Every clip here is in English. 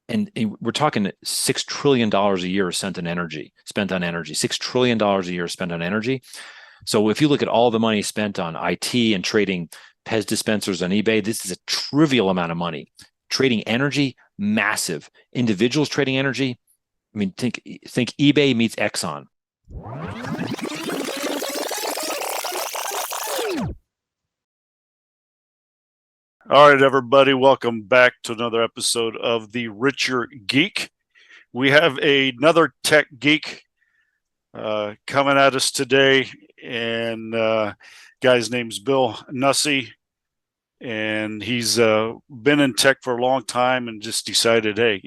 and we're talking $6 trillion a year spent on energy, $6 trillion a year spent on energy. So if you look at all the money spent on IT and trading Pez dispensers on eBay, this is a trivial amount of money. Trading energy, massive. Individuals trading energy. I mean, think eBay meets Exxon. All right, everybody, welcome back to another episode of the Richer Geek. We have another tech geek coming at us today, and guy's name's Bill Nussey, and he's been in tech for a long time and just decided, hey,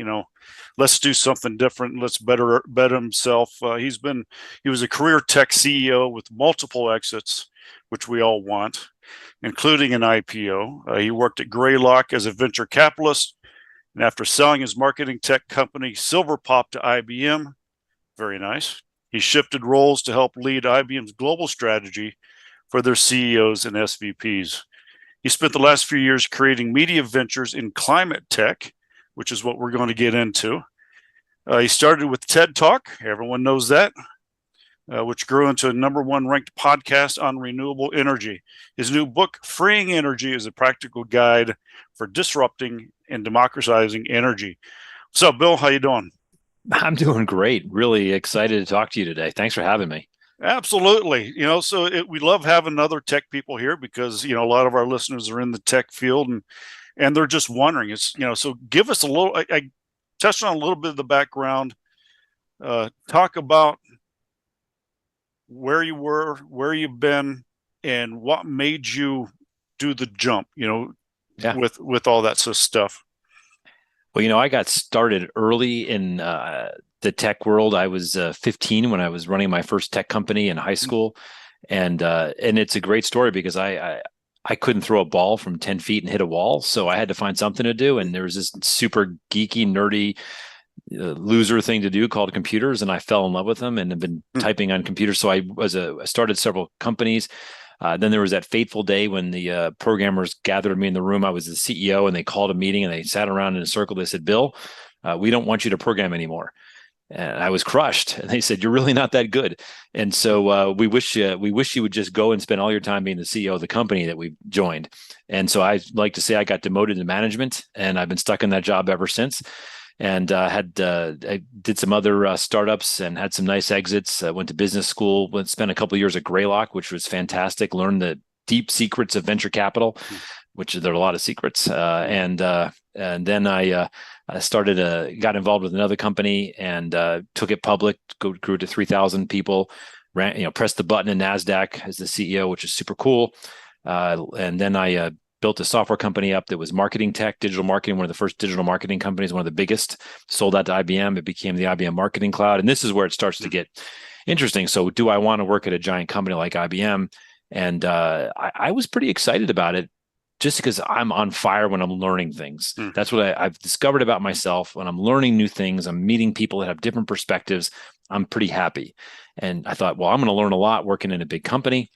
let's do something different. Let's better himself. He was a career tech CEO with multiple exits, which we all want, including an IPO. He worked at Greylock as a venture capitalist, and after selling his marketing tech company Silverpop to IBM, very nice, he shifted roles to help lead IBM's global strategy for their CEOs and SVPs. He spent the last few years creating media ventures in climate tech, which is what we're going to get into. He started with TED Talk, everyone knows that, which grew into a #1 ranked podcast on renewable energy. His new book, Freeing Energy, is a practical guide for disrupting and democratizing energy. What's up, Bill? How you doing? I'm doing great. Really excited to talk to you today. Thanks for having me. Absolutely. We love having other tech people here because, a lot of our listeners are in the tech field and they're just wondering. So give us a little, I touched on a little bit of the background, talk about where you were, where you've been, and what made you do the jump, Yeah. with all that sort of stuff. Well, I got started early in the tech world. I was 15 when I was running my first tech company in high school, and it's a great story because I couldn't throw a ball from 10 feet and hit a wall, so I had to find something to do. And there was this super geeky, nerdy loser thing to do called computers, and I fell in love with them and have been typing on computers. So I started several companies. Then there was that fateful day when the programmers gathered me in the room. I was the CEO, and they called a meeting, and they sat around in a circle. They said, "Bill, we don't want you to program anymore." And I was crushed. And they said, "You're really not that good." And so we wish you would just go and spend all your time being the CEO of the company that we joined. And so I like to say I got demoted to management, and I've been stuck in that job ever since. And I did some other startups and had some nice exits. Went to business school. Spent a couple of years at Greylock, which was fantastic. Learned the deep secrets of venture capital, which there are a lot of secrets. And then I got involved with another company and took it public. Grew to 3,000 people. Pressed the button in NASDAQ as the CEO, which is super cool. And then I built a software company up that was marketing tech, digital marketing, one of the first digital marketing companies, one of the biggest, sold out to IBM. It became the IBM Marketing Cloud. And this is where it starts to get interesting. So do I want to work at a giant company like IBM? And I was pretty excited about it just because I'm on fire when I'm learning things. That's what I've discovered about myself. When I'm learning new things, I'm meeting people that have different perspectives, I'm pretty happy. And I thought, well, I'm going to learn a lot working in a big company.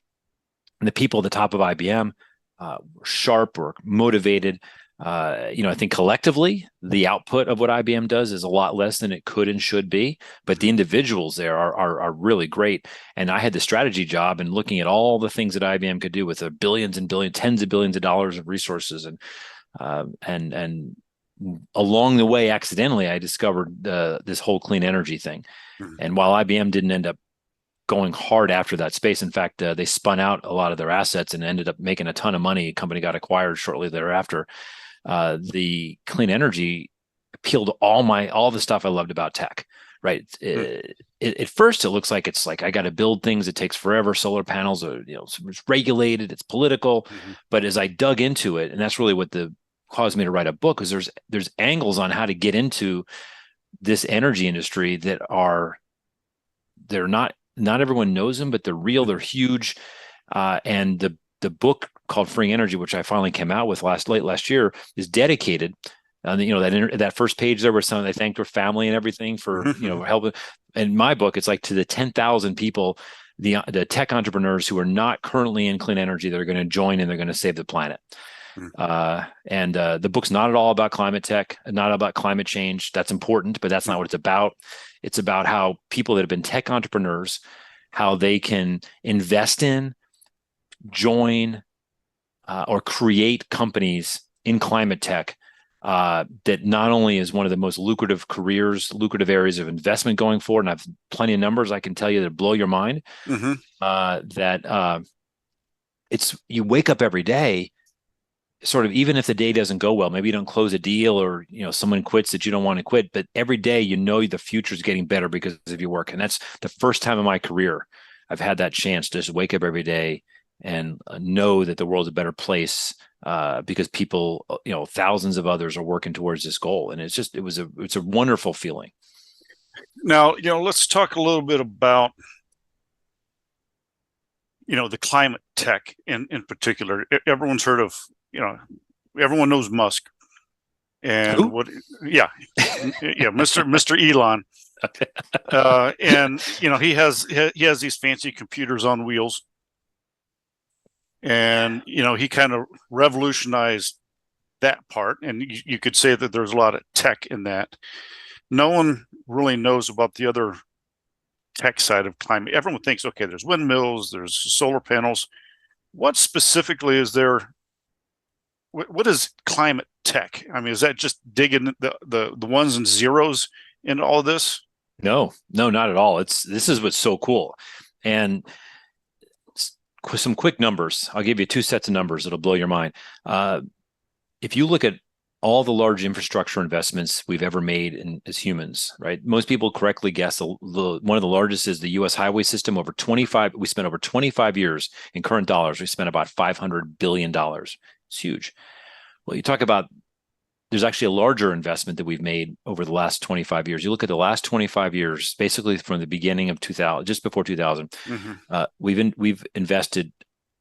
And the people at the top of IBM, were sharp or motivated. I think collectively the output of what IBM does is a lot less than it could and should be, but the individuals there are really great. And I had the strategy job and looking at all the things that IBM could do with the billions and billions, tens of billions of dollars of resources, and along the way, accidentally, I discovered this whole clean energy thing. And while IBM didn't end up going hard after that space. In fact, they spun out a lot of their assets and ended up making a ton of money. A company got acquired shortly thereafter. The clean energy appealed to all the stuff I loved about tech. Right. At first, it looks like it's like I got to build things. It takes forever. Solar panels are, it's regulated. It's political. But as I dug into it, and that's really what caused me to write a book, is there's angles on how to get into this energy industry that they're not everyone knows them, but they're real. They're huge. And the book called Freeing Energy, which I finally came out with late last year, is dedicated. That first page there where they thanked their family and everything for helping. In my book, it's like to the 10,000 people, the tech entrepreneurs who are not currently in clean energy, that are going to join and they're going to save the planet. And the book's not at all about climate tech, not about climate change. That's important, but that's not what it's about. It's about how people that have been tech entrepreneurs, how they can invest in, join, or create companies in climate tech that not only is one of the most lucrative careers, lucrative areas of investment going forward, and I've plenty of numbers I can tell you that blow your mind. It's you wake up every day, sort of even if the day doesn't go well, maybe you don't close a deal or someone quits that you don't want to quit, but every day the future is getting better because of your work. And that's the first time in my career I've had that chance to just wake up every day and know that the world's a better place because people, thousands of others are working towards this goal. And it's a wonderful feeling. Now, let's talk a little bit about, the climate tech in particular. Everyone's heard of, everyone knows Musk. And Who? Mr. Elon. And he has these fancy computers on wheels. And he kind of revolutionized that part, and you could say that there's a lot of tech in that. No one really knows about the other tech side of climate. Everyone thinks, okay, there's windmills, there's solar panels. What specifically is there? What is climate tech? I mean, is that just digging the ones and zeros in all of this? No, not at all. This is what's so cool. And some quick numbers. I'll give you two sets of numbers that'll blow your mind. If you look at all the large infrastructure investments we've ever made as humans, right? Most people correctly guess one of the largest is the U.S. highway system. We spent over 25 years in current dollars. We spent about $500 billion. It's huge. Well, you talk about there's actually a larger investment that we've made over the last 25 years. You look at the last 25 years, basically from the beginning of 2000, just before 2000, we've invested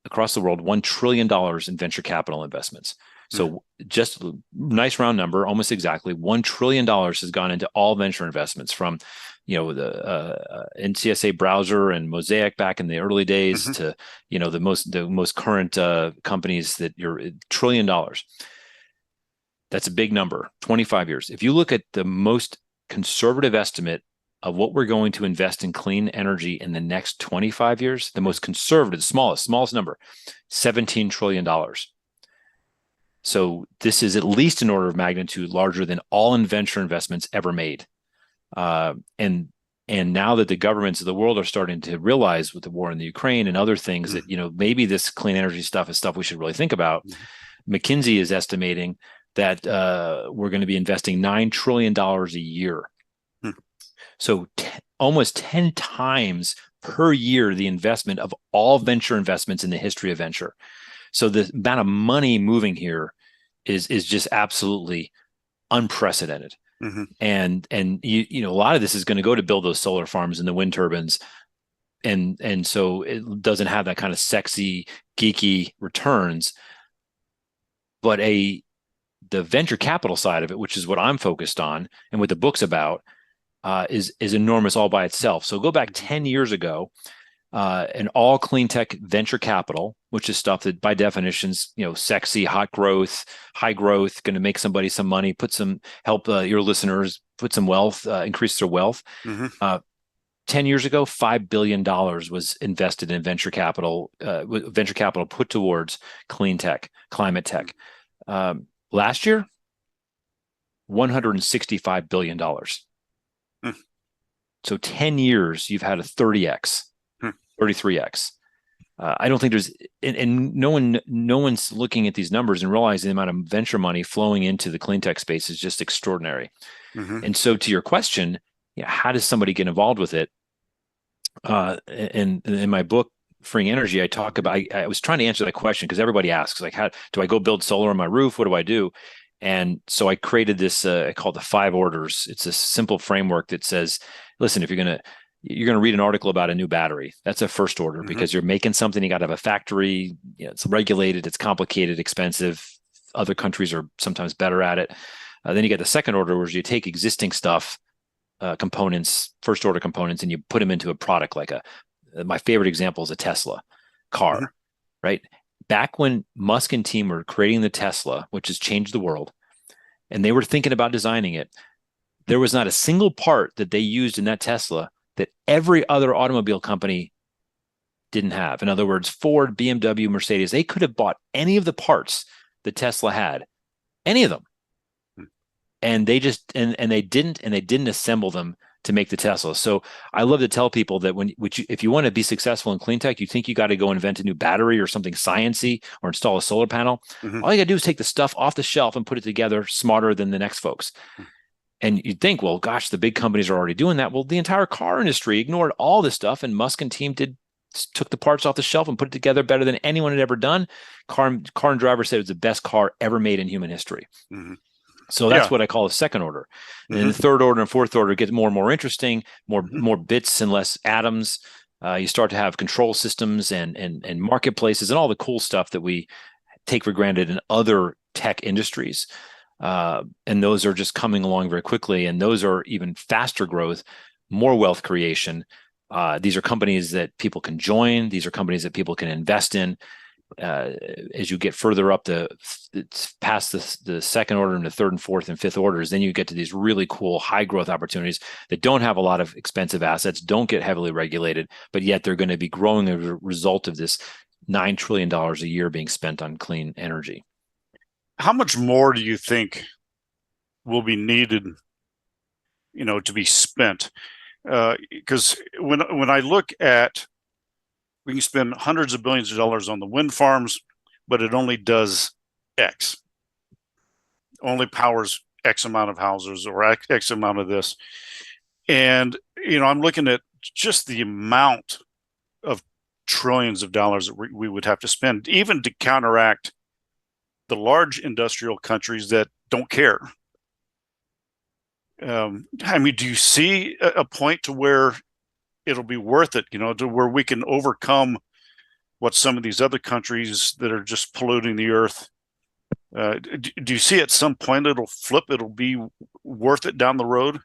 across the world $1 trillion in venture capital investments. So just a nice round number, almost exactly $1 trillion has gone into all venture investments from, the NCSA browser and Mosaic back in the early days to, the most current companies that you're $1 trillion. That's a big number, 25 years. If you look at the most conservative estimate of what we're going to invest in clean energy in the next 25 years, the most conservative, smallest number, $17 trillion. So this is at least an order of magnitude larger than all venture investments ever made. And now that the governments of the world are starting to realize with the war in the Ukraine and other things that, maybe this clean energy stuff is stuff we should really think about. McKinsey is estimating that we're going to be investing $9 trillion a year. So almost 10 times per year the investment of all venture investments in the history of venture. So the amount of money moving here is just absolutely unprecedented. And a lot of this is going to go to build those solar farms and the wind turbines. And so it doesn't have that kind of sexy, geeky returns. But the venture capital side of it, which is what I'm focused on and what the book's about, is enormous all by itself. So go back 10 years ago, and all clean tech venture capital, which is stuff that by definitions, sexy, hot growth, high growth, going to make somebody some money, help your listeners put some wealth, increase their wealth. 10 years ago, $5 billion was invested in venture capital put towards clean tech, climate tech. Last year, $165 billion. So 10 years, you've had a 30x, 33x. I don't think there's, and no one's looking at these numbers and realizing the amount of venture money flowing into the clean tech space is just extraordinary. And so to your question, how does somebody get involved with it? And in my book, Freeing Energy, I talk about, I was trying to answer that question because everybody asks, like, how do I go build solar on my roof? What do I do? And so I created this, I call it the 5 orders. It's a simple framework that says, listen, if you're going to read an article about a new battery, that's a first order because you're making something, you got to have a factory, it's regulated, it's complicated, expensive. Other countries are sometimes better at it. Then you get the second order, where you take existing stuff, components, first order components, and you put them into a product like my favorite example is a Tesla car, right? back when Musk and team were creating the Tesla, which has changed the world, and they were thinking about designing it, there was not a single part that they used in that Tesla that every other automobile company didn't have. In other words, Ford, BMW, Mercedes, they could have bought any of the parts that Tesla had, any of them. And they just and they didn't assemble them to make the Tesla. So I love to tell people that if you want to be successful in clean tech, you think you got to go invent a new battery or something sciencey or install a solar panel. Mm-hmm. All you got to do is take the stuff off the shelf and put it together smarter than the next folks. And you'd think, well, gosh, the big companies are already doing that. Well, the entire car industry ignored all this stuff, and Musk and team took the parts off the shelf and put it together better than anyone had ever done. Car and driver said it was the best car ever made in human history. Mm-hmm. So that's what I call a second order. And then the third order and fourth order gets more and more interesting, more bits and less atoms. You start to have control systems and marketplaces and all the cool stuff that we take for granted in other tech industries. And those are just coming along very quickly. And those are even faster growth, more wealth creation. These are companies that people can join. These are companies that people can invest in. As you get further up past the second order and the third and fourth and fifth orders, then you get to these really cool high growth opportunities that don't have a lot of expensive assets, don't get heavily regulated, but yet they're going to be growing as a result of this $9 trillion a year being spent on clean energy. How much more do you think will be needed, to be spent? Because when I look at, we can spend hundreds of billions of dollars on the wind farms, but it only does X. Only powers X amount of houses or X amount of this. And, I'm looking at just the amount of trillions of dollars that we would have to spend, even to counteract the large industrial countries that don't care. Do you see a point to where it'll be worth it, to where we can overcome what some of these other countries that are just polluting the earth? Do you see at some point it'll flip? It'll be worth it down the road?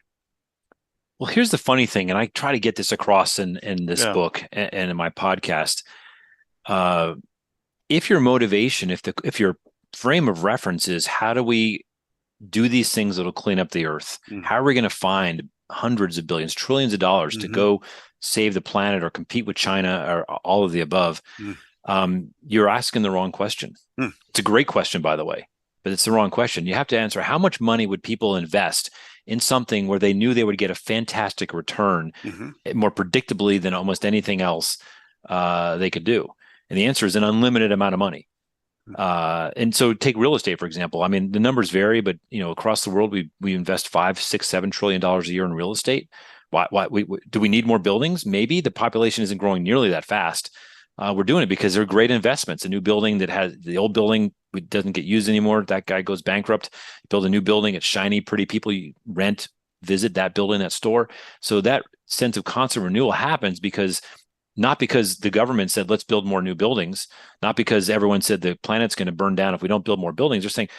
Well, here's the funny thing, and I try to get this across in this book and in my podcast. If your motivation, if your frame of reference is how do we do these things that'll clean up the earth? How are we going to find hundreds of billions, trillions of dollars to go save the planet or compete with China or all of the above? You're asking the wrong question. It's a great question, by the way, but it's the wrong question. You have to answer, how much money would people invest in something where they knew they would get a fantastic return more predictably than almost anything else they could do? And the answer is an unlimited amount of money. And so take real estate, for example. I mean, the numbers vary, but across the world, we invest $5, $6, $7 trillion a year in real estate. Why do we need more buildings? Maybe the population isn't growing nearly that fast. We're doing it because they're great investments. A new building that has the old building doesn't get used anymore. That guy goes bankrupt. Build a new building. It's shiny, pretty. People rent, visit that building, that store. So that sense of constant renewal happens not because the government said, let's build more new buildings, not because everyone said the planet's going to burn down if we don't build more buildings. They're saying,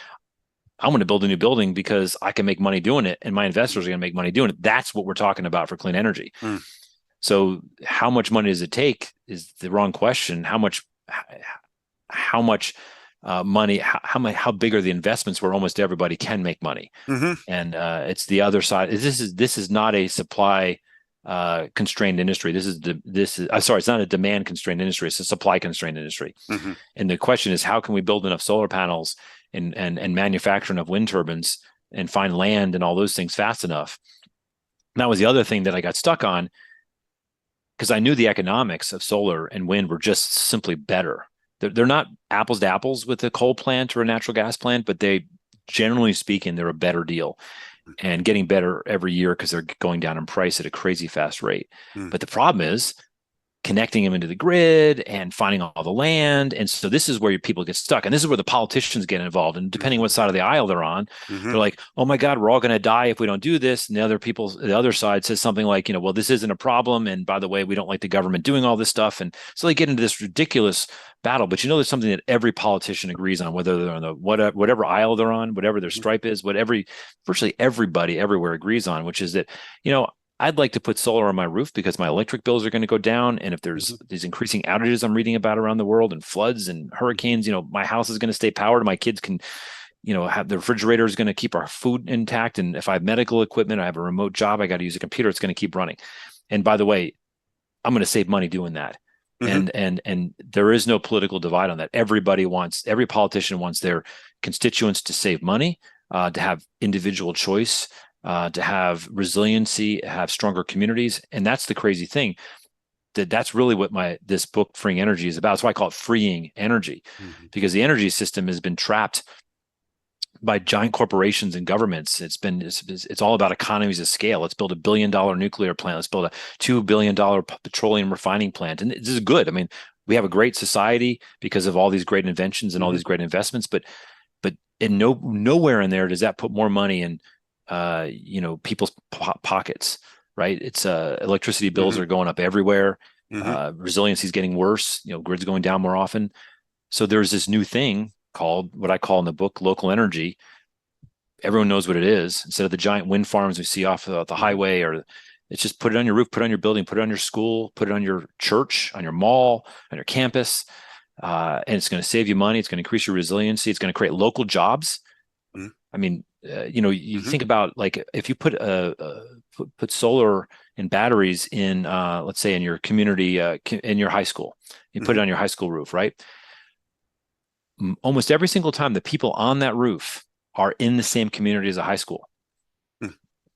I'm going to build a new building because I can make money doing it, and my investors are going to make money doing it. That's what we're talking about for clean energy. So how much money does it take is the wrong question. How much money, how big are the investments where almost everybody can make money? And it's the other side. This is not a supply constrained industry. It's not a demand constrained industry. It's a supply constrained industry. And the question is, how can we build enough solar panels and manufacture enough wind turbines and find land and all those things fast enough? And that was the other thing that I got stuck on, because I knew the economics of solar and wind were just simply better. They're not apples to apples with a coal plant or a natural gas plant, but generally speaking, they're a better deal. And getting better every year because they're going down in price at a crazy fast rate. But the problem is connecting them into the grid and finding all the land. And so this is where people get stuck. And this is where the politicians get involved. And depending what side of the aisle they're on, they're like, oh my God, we're all going to die if we don't do this. And the other side says something like, well, this isn't a problem. And by the way, we don't like the government doing all this stuff. And so they get into this ridiculous battle. But there's something that every politician agrees on, whether they're on the whatever aisle they're on, whatever their stripe is, virtually everybody everywhere agrees on, which is that, I'd like to put solar on my roof because my electric bills are going to go down. And if there's these increasing outages I'm reading about around the world and floods and hurricanes, my house is going to stay powered. My kids can, have the refrigerator is going to keep our food intact. And if I have medical equipment, I have a remote job, I got to use a computer, it's going to keep running. And by the way, I'm going to save money doing that. Mm-hmm. And there is no political divide on that. Every politician wants their constituents to save money, to have individual choice, to have resiliency, have stronger communities. And that's the crazy thing. That's really what this book, Freeing Energy, is about. That's why I call it Freeing Energy, because the energy system has been trapped by giant corporations and governments. It's all about economies of scale. Let's build $1 billion nuclear plant. Let's build a $2 billion petroleum refining plant. And this is good. I mean, we have a great society because of all these great inventions and all these great investments, but nowhere in there does that put more money in people's pockets, right? It's electricity bills are going up everywhere. Resiliency is getting worse. Grids going down more often. So there's this new thing called, what I call in the book, local energy. Everyone knows what it is. Instead of the giant wind farms we see off the highway, or it's just put it on your roof, put it on your building, put it on your school, put it on your church, on your mall, on your campus. And it's going to save you money. It's going to increase your resiliency. It's going to create local jobs. I mean, you think about, like, if you put solar and batteries in, let's say, in your community, in your high school, you put it on your high school roof, right? Almost every single time the people on that roof are in the same community as a high school.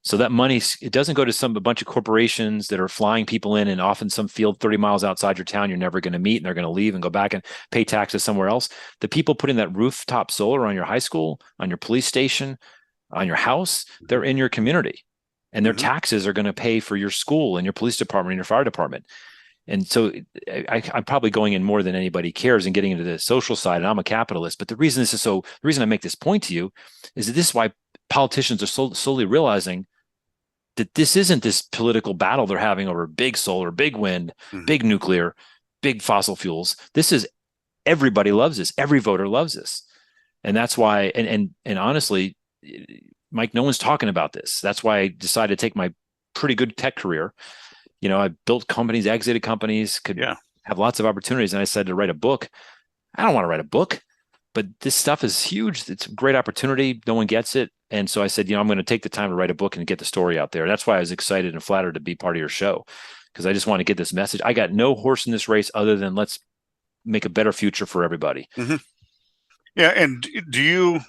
So that money, it doesn't go to a bunch of corporations that are flying people in and often some field 30 miles outside your town you're never going to meet, and they're going to leave and go back and pay taxes somewhere else. The people putting that rooftop solar on your high school, on your police station, on your house, they're in your community, and their taxes are going to pay for your school and your police department and your fire department. And so I'm probably going in more than anybody cares and getting into the social side, and I'm a capitalist. But the reason I make this point to you is that this is why politicians are slowly realizing that this isn't this political battle they're having over big solar, big wind, big nuclear, big fossil fuels. This is, everybody loves this. Every voter loves this. And that's why, and honestly, Mike, no one's talking about this. That's why I decided to take my pretty good tech career. I built companies, exited companies, could have lots of opportunities. And I said to write a book. I don't want to write a book, but this stuff is huge. It's a great opportunity. No one gets it. And so I said, I'm going to take the time to write a book and get the story out there. That's why I was excited and flattered to be part of your show, because I just want to get this message. I got no horse in this race other than let's make a better future for everybody. Yeah. And do you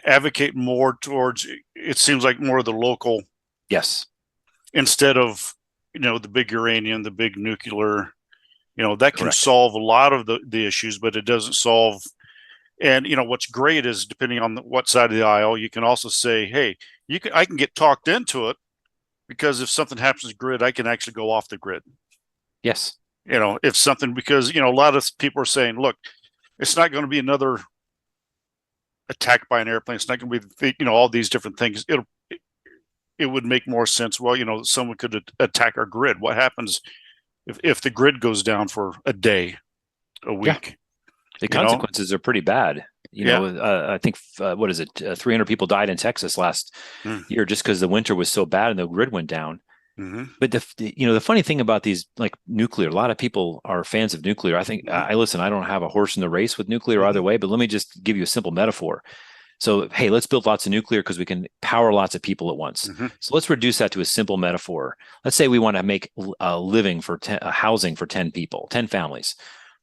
advocate more towards, it seems like, more of the local? Yes. Instead of, the big uranium, the big nuclear, that can Correct. solve a lot of the issues, but it doesn't solve. And, what's great is, depending on what side of the aisle, you can also say, hey, I can get talked into it, because if something happens to the grid, I can actually go off the grid. Yes. If something, because, a lot of people are saying, look, it's not going to be another attack by an airplane. It's not going to be, all these different things. It would make more sense. Well, someone could attack our grid. What happens if the grid goes down for a day, a week? Yeah. The consequences are pretty bad. I think, 300 people died in Texas last year just because the winter was so bad and the grid went down. But the funny thing about these, like nuclear, a lot of people are fans of nuclear. I think I don't have a horse in the race with nuclear either way, but let me just give you a simple metaphor. So, hey, let's build lots of nuclear because we can power lots of people at once. So let's reduce that to a simple metaphor. Let's say we want to make a living for housing for 10 people, 10 families,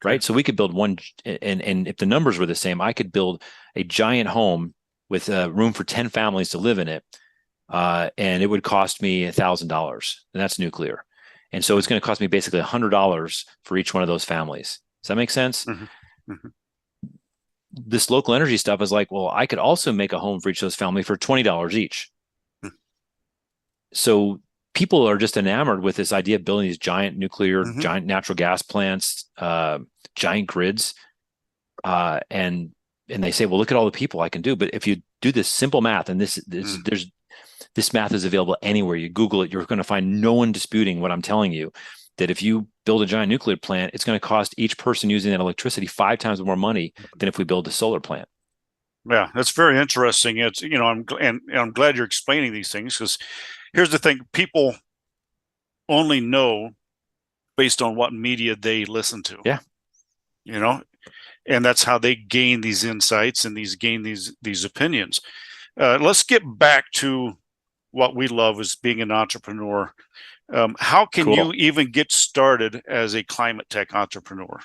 right? So we could build one, and if the numbers were the same, I could build a giant home with room for 10 families to live in it, and it would cost me $1,000, and that's nuclear. And so it's going to cost me basically $100 for each one of those families. Does that make sense? This local energy stuff is like, well, I could also make a home for each of those families for $20 each. So people are just enamored with this idea of building these giant nuclear, giant natural gas plants, giant grids. And they say, well, look at all the people I can do. But if you do this simple math, and this math is available anywhere, you Google it, you're going to find no one disputing what I'm telling you, that if you build a giant nuclear plant, it's going to cost each person using that electricity 5 times more money than if we build a solar plant. Yeah, that's very interesting. It's I'm glad you're explaining these things, because here's the thing: people only know based on what media they listen to. Yeah, You know, and that's how they gain these insights and these opinions. Let's get back to what we love is being an entrepreneur. How can you cool. even get started as a climate tech entrepreneur?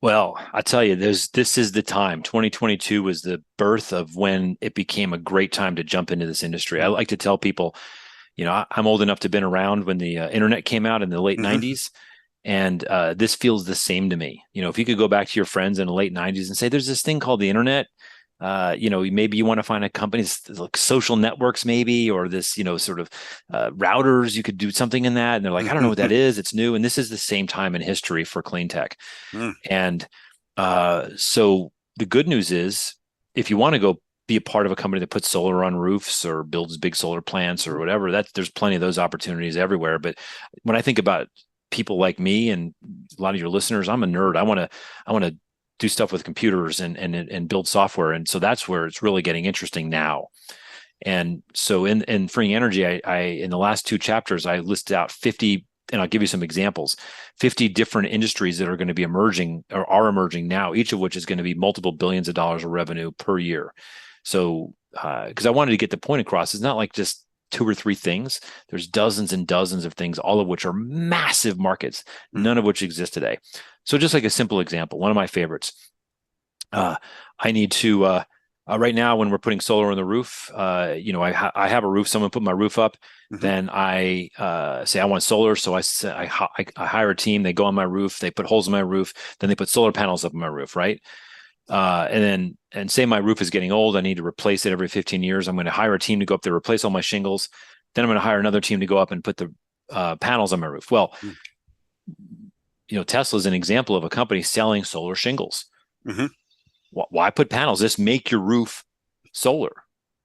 Well, I tell you, this is the time. 2022 was the birth of when it became a great time to jump into this industry. I like to tell people, I'm old enough to have been around when the internet came out in the late Mm-hmm. 90s. And this feels the same to me. If you could go back to your friends in the late 90s and say, there's this thing called the internet, maybe you want to find a company like social networks, maybe, or this, sort of routers, you could do something in that. And they're like, I don't know what that is. It's new. And this is the same time in history for clean tech. And so the good news is, if you want to go be a part of a company that puts solar on roofs or builds big solar plants or whatever, there's plenty of those opportunities everywhere. But when I think about people like me and a lot of your listeners, I'm a nerd. I want to do stuff with computers and build software. And so that's where it's really getting interesting now. And so in Freeing Energy, I in the last two chapters, I listed out 50, and I'll give you some examples, 50 different industries that are going to be emerging or are emerging now, each of which is going to be multiple billions of dollars of revenue per year. So, because I wanted to get the point across, it's not like just two or three things. There's dozens and dozens of things, all of which are massive markets, none of which exist today. So just like a simple example, one of my favorites, I need to, right now when we're putting solar on the roof, I have a roof, someone put my roof up, Mm-hmm. then I say I want solar. So I hire a team, they go on my roof, they put holes in my roof, then they put solar panels up on my roof, right? And say my roof is getting old, I need to replace it every 15 years. I'm going to hire a team to go up there, replace all my shingles. Then I'm going to hire another team to go up and put the panels on my roof. Well, Tesla is an example of a company selling solar shingles. Mm-hmm. Why put panels? Just make your roof solar,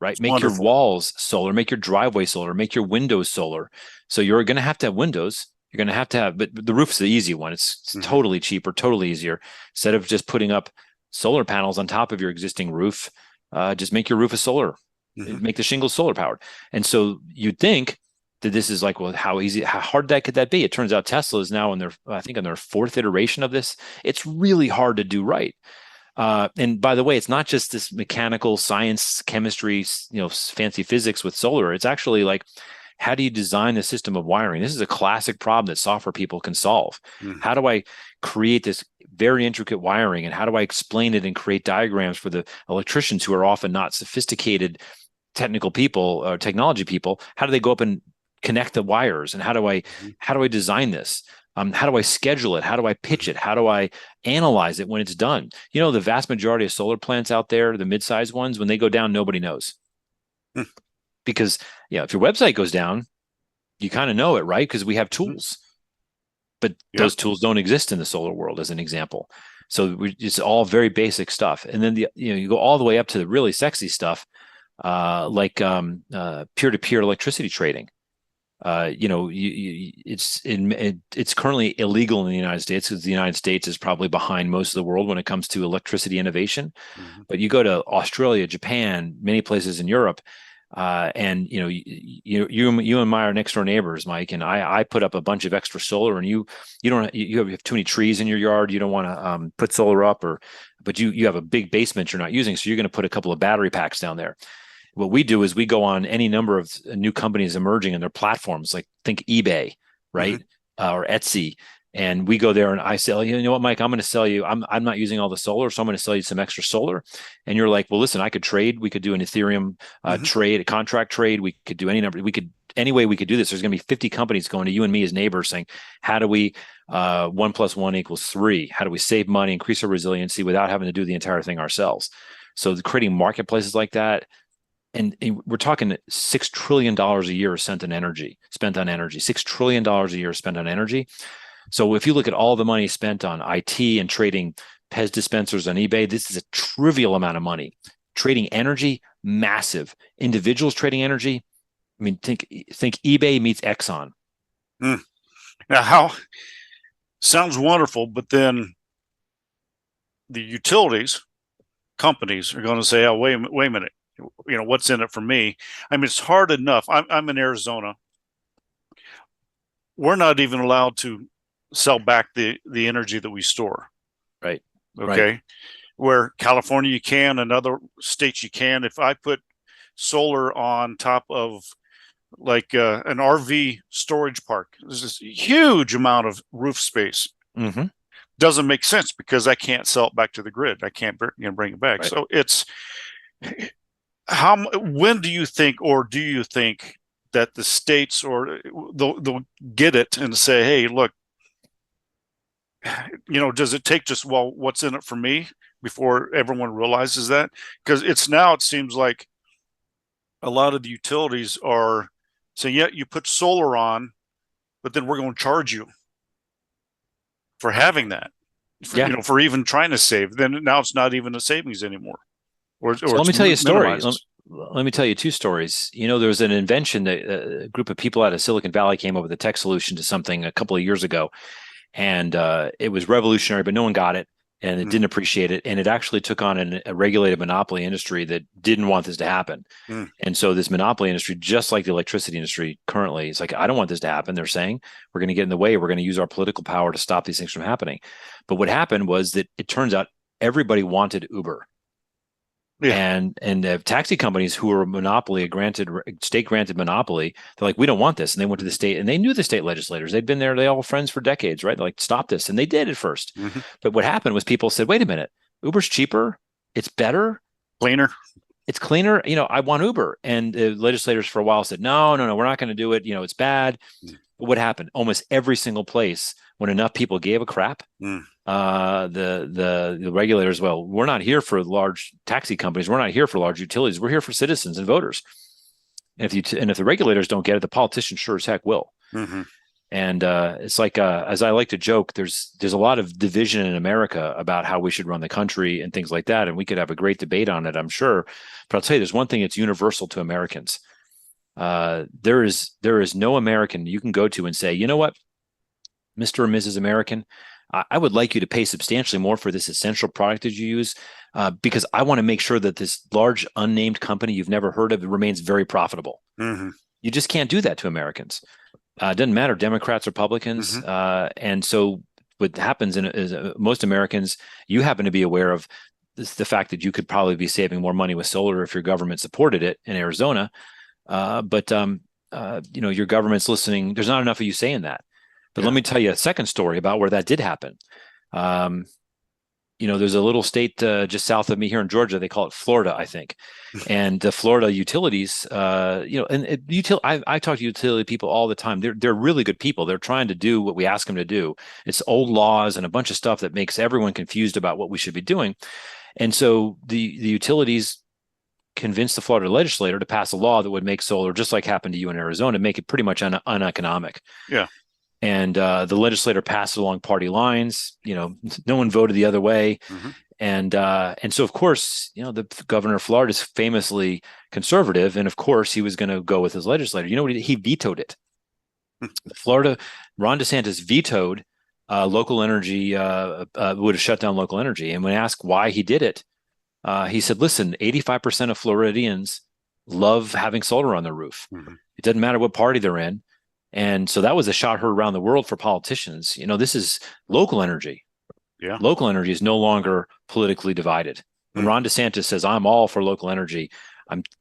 right? It's Make your wonderful. walls solar, make your driveway solar, make your windows solar. So you're going to have windows. You're going to have, but the roof's the easy one. It's Mm-hmm. totally cheaper, totally easier. Instead of just putting up solar panels on top of your existing roof, just make your roof a solar, Mm-hmm. make the shingles solar powered. And so you'd think that this is like, well, how hard that could that be? It turns out Tesla is now I think on their fourth iteration of this. It's really hard to do right. And by the way, it's not just this mechanical science, chemistry, fancy physics with solar. It's actually like, how do you design the system of wiring? This is a classic problem that software people can solve. Mm-hmm. How do I create this very intricate wiring, and how do I explain it and create diagrams for the electricians who are often not sophisticated technical people or technology people? How do they go up and connect the wires? And how do I design this? How do I schedule it? How do I pitch it? How do I analyze it when it's done? The vast majority of solar plants out there, the mid-sized ones, when they go down, nobody knows. Because if your website goes down, you kind of know it, right? Because we have tools, but Yep. those tools don't exist in the solar world, as an example. So it's all very basic stuff. And then you go all the way up to the really sexy stuff, like peer-to-peer electricity trading. It's currently illegal in the United States, because the United States is probably behind most of the world when it comes to electricity innovation. Mm-hmm. But you go to Australia, Japan, many places in Europe, and you and I are next door neighbors, Mike, and I put up a bunch of extra solar, and you have too many trees in your yard. You don't want to put solar up, but you have a big basement you're not using, so you're going to put a couple of battery packs down there. What we do is we go on any number of new companies emerging in their platforms, like think eBay, right? Or Etsy. And we go there and I say, you know what, Mike, I'm going to sell you. I'm not using all the solar, so I'm going to sell you some extra solar. And you're like, well, listen, I could trade. We could do an Ethereum trade, a contract trade. We could do any way we could do this. There's going to be 50 companies going to you and me as neighbors saying, how do we 1 + 1 = 3? How do we save money, increase our resiliency without having to do the entire thing ourselves? So creating marketplaces like that. And we're talking $6 trillion a year spent on energy, $6 trillion a year spent on energy. So if you look at all the money spent on IT and trading Pez dispensers on eBay, this is a trivial amount of money. Trading energy, massive. Individuals trading energy. I mean, think eBay meets Exxon. Now, how sounds wonderful, but then the utilities companies are going to say, "Oh, wait a minute, what's in it for me?" I mean, it's hard enough. I'm in Arizona. We're not even allowed to sell back the energy that we store. Right. Right. Okay. Where California you can, and other states you can. If I put solar on top of like an RV storage park, there's this huge amount of roof space. Mm-hmm. Doesn't make sense because I can't sell it back to the grid. I can't bring it back. Right. So it's when do you think, or do you think that the states or they'll get it and say, hey, look, does it take just, well, what's in it for me before everyone realizes that? Because it seems like a lot of the utilities are saying, yeah, you put solar on, but then we're going to charge you for having that, Yeah. for even trying to save. Then now it's not even a savings anymore, or So let it's me tell you a story. minimized. Let me tell you two stories. There was an invention that a group of people out of Silicon Valley came up with a tech solution to something a couple of years ago, and it was revolutionary, but no one got it, and it didn't appreciate it, and it actually took on a regulated monopoly industry that didn't want this to happen. And so this monopoly industry, just like the electricity industry currently, it's like, I don't want this to happen. They're saying we're going to get in the way. We're going to use our political power to stop these things from happening. But what happened was that it turns out everybody wanted Uber. Yeah. And taxi companies who were state granted monopoly, they're like, we don't want this. And they went to the state, and they knew the state legislators. They'd been there, they all friends for decades, right? They're like, stop this. And they did at first. But what happened was people said, wait a minute, Uber's cheaper, it's better, Cleaner. it's cleaner. I want Uber. And the legislators for a while said, no, we're not going to do it. It's bad. But what happened? Almost every single place, when enough people gave a crap, the regulators, well, we're not here for large taxi companies. We're not here for large utilities. We're here for citizens and voters. And if the regulators don't get it, the politicians sure as heck will. And it's like, as I like to joke, there's a lot of division in America about how we should run the country and things like that. And we could have a great debate on it, I'm sure. But I'll tell you, there's one thing that's universal to Americans. There is no American you can go to and say, you know what, Mr. or Mrs. American, I would like you to pay substantially more for this essential product that you use, because I want to make sure that this large unnamed company you've never heard of remains very profitable. You just can't do that to Americans. It doesn't matter, Democrats, Republicans. And so what happens is most Americans, you happen to be aware of the fact that you could probably be saving more money with solar if your government supported it in Arizona. But your government's listening. There's not enough of you saying that. But let me tell you a second story about where that did happen. There's a little state just south of me here in Georgia. They call it Florida, I think. And the Florida utilities, I talk to utility people all the time. They're really good people. They're trying to do what we ask them to do. It's old laws and a bunch of stuff that makes everyone confused about what we should be doing. And so the utilities convinced the Florida legislator to pass a law that would make solar, just like happened to you in Arizona, make it pretty much uneconomic. Yeah. And the legislator passed it along party lines. No one voted the other way. And so, of course, the governor of Florida is famously conservative. And of course, he was going to go with his legislator. You know what? He vetoed it. Florida, Ron DeSantis vetoed local energy, would have shut down local energy. And when asked why he did it, he said, listen, 85% of Floridians love having solar on their roof. It doesn't matter what party they're in. And so that was a shot heard around the world for politicians. This is local energy. Yeah. Local energy is no longer politically divided. When Ron DeSantis says, I'm all for local energy,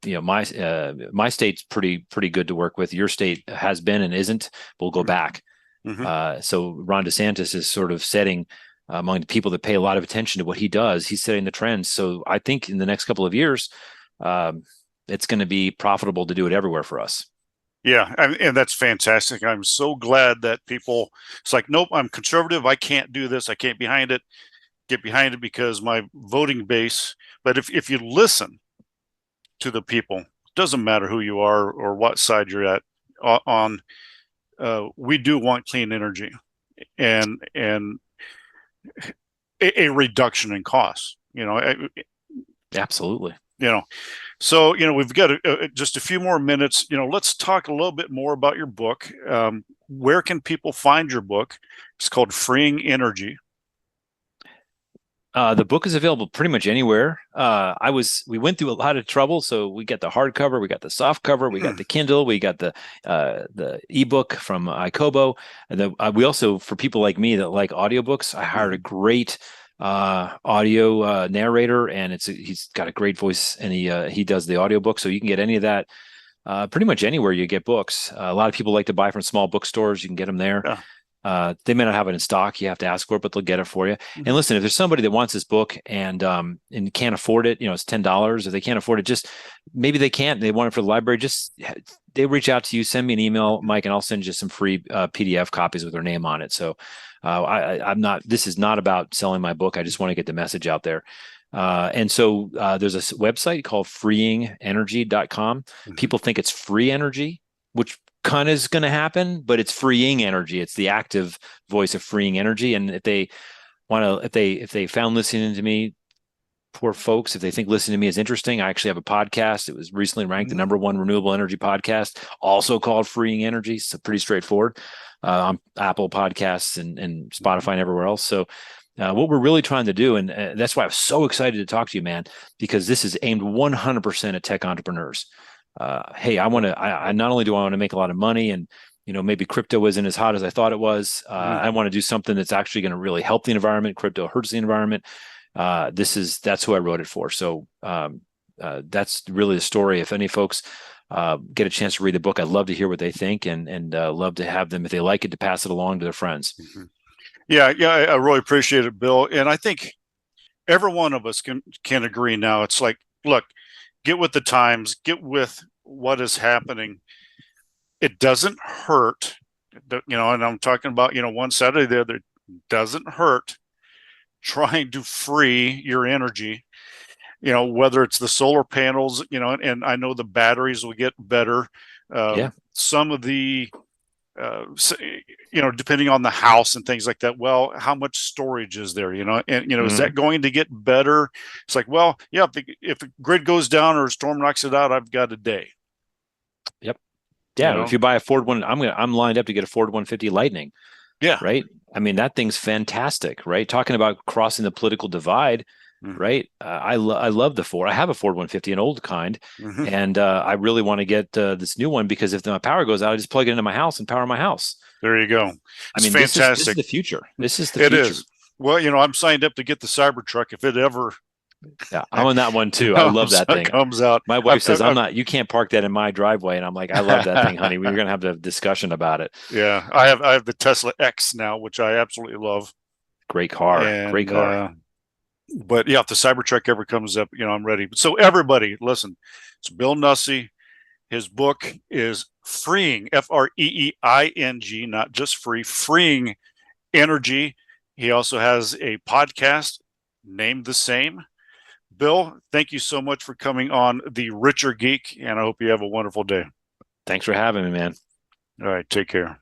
my state's pretty good to work with. Your state has been and isn't. We'll go back. So Ron DeSantis is sort of setting, among the people that pay a lot of attention to what he does, he's setting the trends. So I think in the next couple of years, it's going to be profitable to do it everywhere for us. Yeah, and that's fantastic. I'm so glad that people, it's like, nope, I'm conservative. I can't do this. I can't get behind it because my voting base. But if you listen to the people, it doesn't matter who you are or what side you're at on, we do want clean energy and a reduction in costs. Absolutely. So, we've got just a few more minutes. Let's talk a little bit more about your book. Where can people find your book? It's called Freeing Energy. The book is available pretty much anywhere. We went through a lot of trouble, so we got the hardcover, we got the soft cover, we got the Kindle, we got the ebook from iKobo, and then we also, for people like me that like audiobooks, I hired a great audio narrator, and he's got a great voice, and he does the audiobook, so you can get any of that pretty much anywhere you get books. A lot of people like to buy from small bookstores. You can get them there. Yeah. They may not have it in stock. You have to ask for it, but they'll get it for you. And listen, if there's somebody that wants this book and can't afford it, it's $10. If they can't afford it, just maybe they can't. They want it for the library. Just they reach out to you, send me an email, Mike, and I'll send you some free PDF copies with their name on it. So I'm not. This is not about selling my book. I just want to get the message out there. And so there's a website called freeingenergy.com. People think it's free energy, which kind of is going to happen, but it's freeing energy. It's the active voice of freeing energy. And if they found listening to me, poor folks, if they think listening to me is interesting, I actually have a podcast. It was recently ranked the #1 renewable energy podcast, also called Freeing Energy. So pretty straightforward on Apple Podcasts and Spotify and everywhere else. So what we're really trying to do, and that's why I'm so excited to talk to you, man, because this is aimed 100% at tech entrepreneurs. Hey, I not only do I want to make a lot of money, and maybe crypto isn't as hot as I thought it was. I want to do something that's actually going to really help the environment. Crypto hurts the environment. That's who I wrote it for. So that's really the story. If any folks get a chance to read the book, I'd love to hear what they think, and love to have them, if they like it, to pass it along to their friends. Yeah, I really appreciate it, Bill. And I think every one of us can agree now. It's like, look, get with the times, get with what is happening. It doesn't hurt, and I'm talking about, one side or the other. It doesn't hurt trying to free your energy, whether it's the solar panels, and I know the batteries will get better. Some of the, depending on the house and things like that. Well, how much storage is there, is that going to get better? It's like, well, yeah, if the grid goes down or a storm knocks it out, I've got a day. Yep. Yeah. If you buy a Ford I'm lined up to get a Ford 150 Lightning. Yeah. Right. I mean, that thing's fantastic, right? Talking about crossing the political divide. Right. I love the Ford. I have a Ford 150, an old kind, and I really want to get this new one, because if my power goes out, I just plug it into my house and power my house. There you go. It's fantastic. This is the future. This is the future. It is. Well, I'm signed up to get the Cybertruck if it ever. Yeah, I'm on that one too. I love that thing. Comes out. My wife says, you can't park that in my driveway. And I'm like, I love that thing, honey. We're going to have a discussion about it. Yeah. I have the Tesla X now, which I absolutely love. Great car. Great car. But yeah, if the Cybertruck ever comes up, I'm ready. So everybody, listen, it's Bill Nussey. His book is Freeing, FREEING, not just free, Freeing Energy. He also has a podcast named the same. Bill, thank you so much for coming on the Richer Geek, and I hope you have a wonderful day. Thanks for having me, man. All right, take care.